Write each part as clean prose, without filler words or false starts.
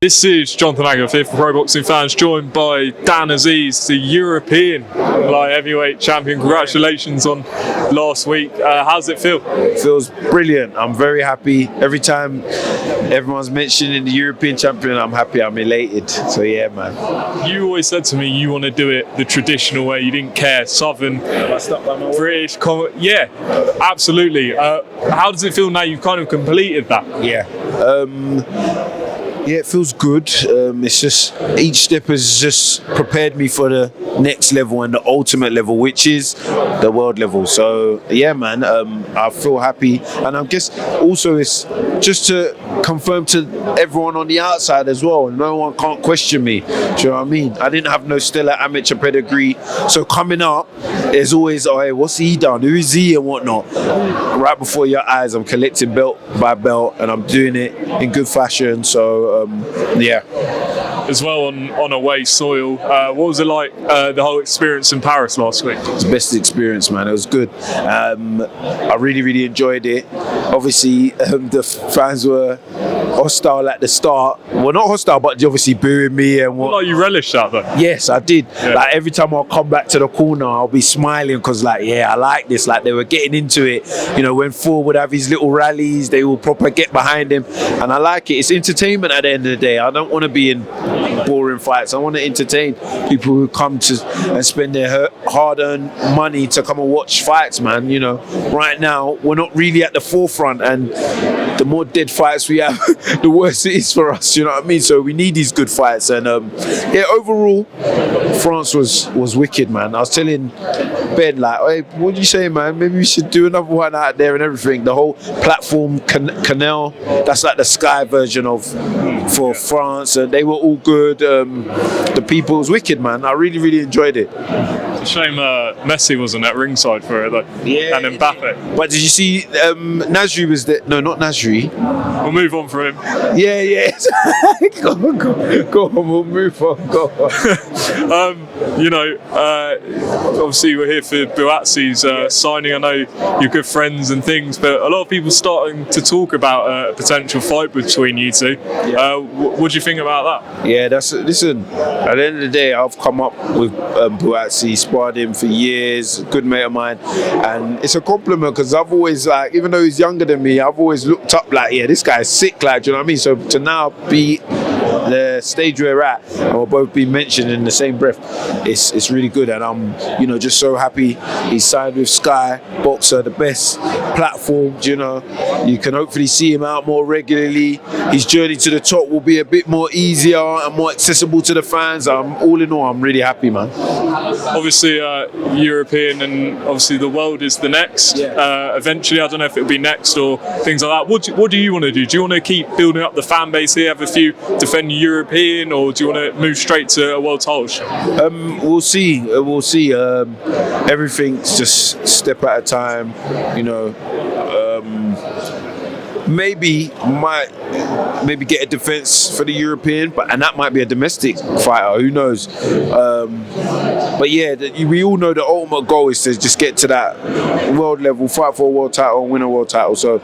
This is Jonathan Aguilar here for Pro Boxing Fans, joined by Dan Azeez, the European light heavyweight champion. Congratulations on last week. How does it feel? It feels brilliant. I'm very happy. Every time everyone's mentioning the European champion, I'm happy, I'm elated. So yeah, man. You always said to me you want to do it the traditional way. You didn't care, Southern, British, yeah, absolutely. How does it feel now you've kind of completed that? Yeah. Yeah, it feels good. It's just each step has just prepared me for the next level and the ultimate level, which is the world level. So yeah, man, I feel happy, and I guess also it's just to confirm to everyone on the outside as well. No one can't question me. Do you know what I mean? I didn't have no stellar amateur pedigree, so coming up, there's always, oh, hey, what's he done? Who is he and whatnot? Right before your eyes, I'm collecting belt by belt, and I'm doing it in good fashion. So yeah. As well on away soil. What was it like, the whole experience in Paris last week? It was the best experience, man. It was good. I really enjoyed it. Obviously, the fans were hostile at the start. Well, not hostile, but obviously booing me and what. Like you relished that though? Yes, I did. Yeah. Like every time I'll come back to the corner, I'll be smiling because, like, yeah, I like this. Like they were getting into it. You know, when Ford would have his little rallies, they will proper get behind him, and I like it. It's entertainment at the end of the day. I don't want to be in boring fights. I want to entertain people who come to and spend their hard-earned money to come and watch fights, man. You know, right now we're not really at the forefront, and the more dead fights we have, the worse it is for us. You know what I mean? So we need these good fights, and yeah, overall, France was wicked, man. I was telling Ben, like, hey, what do you say, man? Maybe we should do another one out there and everything. The whole platform canal, that's like the Sky version of for France, and they were all good. The people, was wicked, man. I really enjoyed it. It's a shame Messi wasn't at ringside for it though. Yeah. And Mbappe. But did you see Nasri was there? No, not Nasri. We'll move on for him. Yeah. Go on, we'll move on. Go on. You know, obviously we're here for Buatsi's signing. I know you're good friends and things, but a lot of people starting to talk about a potential fight between you two. Yeah. What do you think about that? Yeah, listen, at the end of the day, I've come up with Buatsi, sparred him for years, good mate of mine, and it's a compliment because I've always, like, even though he's younger than me, I've always looked up like, yeah, this guy's sick, like, do you know what I mean? So to now be the stage we're at and we'll both be mentioned in the same breath, it's really good, and I'm, you know, just so happy he's signed with Sky Boxer, the best platform. You know, you can hopefully see him out more regularly. His journey to the top will be a bit more easier and more accessible to the fans. All in all, I'm really happy, man. Obviously European, and obviously the world is the next. Eventually, I don't know if it'll be next or things like that. What do you want to do? Do you want to keep building up the fan base here, have a few defend European, or do you want to move straight to a world title shot? We'll see. Everything's just step at a time, you know. Maybe get a defense for the European, and that might be a domestic fighter. Who knows? But yeah, we all know the ultimate goal is to just get to that world level, fight for a world title, and win a world title. So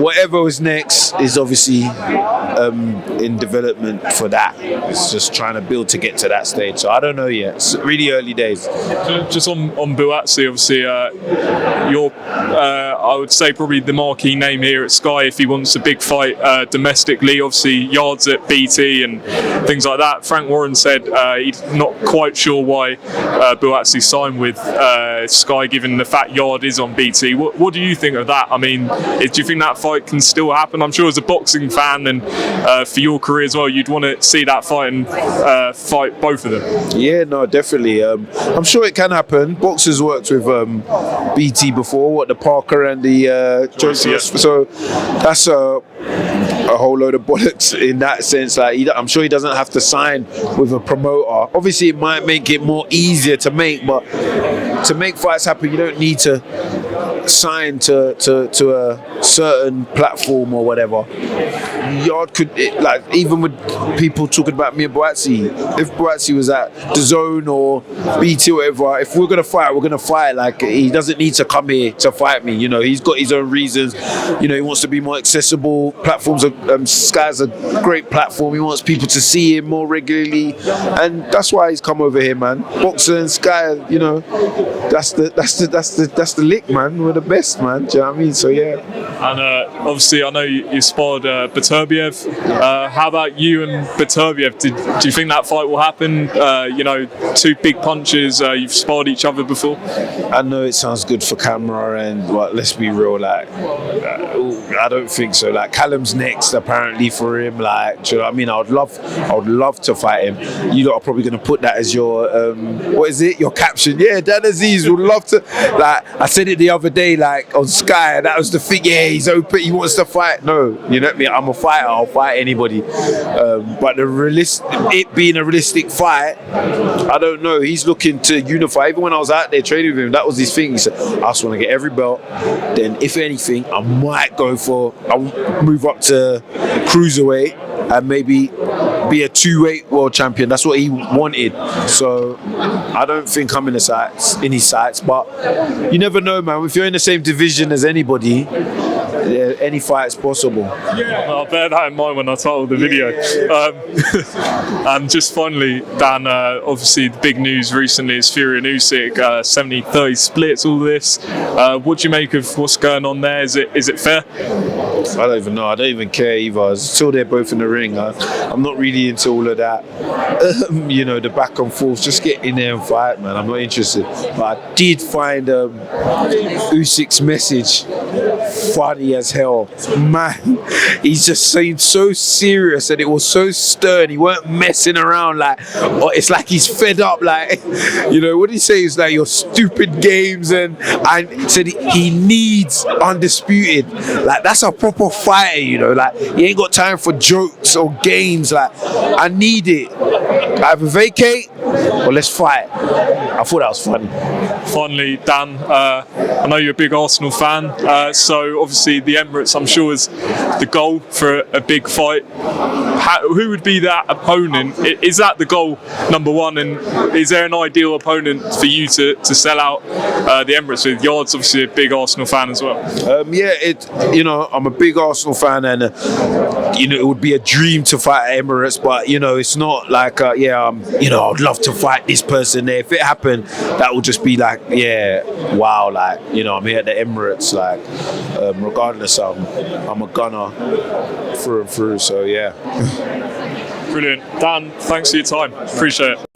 whatever is next is obviously in development for that. It's just trying to build to get to that stage. So I don't know yet. It's really early days. Just on Buatsi, obviously, you're I would say probably the marquee name here at Sky if he wants a big fight domestically. Obviously, yards at BT and things like that. Frank Warren said he's not quite sure why Buatsi signed with Sky, given the fact Yard is on BT. What do you think of that? I mean, do you think that fight can still happen? I'm sure as a boxing fan and for your career as well, you'd want to see that fight and fight both of them. Yeah, no, definitely. I'm sure it can happen. Boxers worked with BT before, the Parker and the Joseph. Yeah. So that's a whole load of bollocks in that sense. Like, I'm sure he doesn't have to sign with a promoter. Obviously, it might make it more easier to make, but to make fights happen, you don't need to signed to a certain platform or whatever, Yard could even with people talking about me and Buatsi. If Buatsi was at the Zone or BT or whatever, if we're gonna fight, we're gonna fight. Like, he doesn't need to come here to fight me. You know, he's got his own reasons. You know, he wants to be more accessible. Platforms are Sky's a great platform. He wants people to see him more regularly, and that's why he's come over here, man. Boxer and Sky, you know, that's the lick, man. We're the best, man. Do you know what I mean? So yeah. And obviously, I know you sparred Beterbiev. How about you and Beterbiev? Do you think that fight will happen? You know, two big punches. You've sparred each other before. I know it sounds good for camera, and let's be real. Like, I don't think so. Like, Callum's next, apparently, for him. Like, do you know what I mean? I would love to fight him. You lot are probably going to put that as your what is it? Your caption? Yeah, Dan Azeez would love to. Like, I said it the other day, like on Sky, and that was the thing. Yeah, he's open. He wants to fight. No, you know what I mean? I'm a fighter. I'll fight anybody. But it being a realistic fight, I don't know. He's looking to unify. Even when I was out there training with him, that was his thing. He said, I just want to get every belt. Then, if anything, I'll move up to cruiserweight and maybe be a 2-weight world champion. That's what he wanted. So I don't think I'm in his sights. But you never know, man. If you're in the same division as anybody, any fight is possible. Yeah, I'll bear that in mind when I title the video. And just finally, Dan, obviously the big news recently is Fury and Usyk, 70-30 splits, all this. What do you make of what's going on there? Is it fair? I don't even know. I don't even care either. Until they're both in the ring, I'm not really into all of that. You know, the back and forth. Just get in there and fight, man. I'm not interested. But I did find Usyk's message funny as hell. Man, he's just seemed so serious, and it was so stern. He weren't messing around. Like, it's like he's fed up. Like, you know, what did he say? It's like your stupid games, and said he needs undisputed. Like, that's a proper fighter, you know. Like, he ain't got time for jokes or games. Like, I need it. Either vacate or let's fight. I thought that was funny. Finally, Dan, I know you're a big Arsenal fan, so obviously the Emirates, I'm sure, is the goal for a big fight. Who would be that opponent? Is that the goal, number one? And is there an ideal opponent for you to sell out the Emirates with? Yard's obviously a big Arsenal fan as well. You know, I'm a big Arsenal fan, and you know, it would be a dream to fight at Emirates, but you know, it's not like you know, I'd love to fight this person there. If it happened, that would just be like, yeah, wow, like, you know, I'm here at the Emirates, like, regardless, I'm a gunner through and through, so yeah. Brilliant. Dan, thanks for your time. Appreciate it.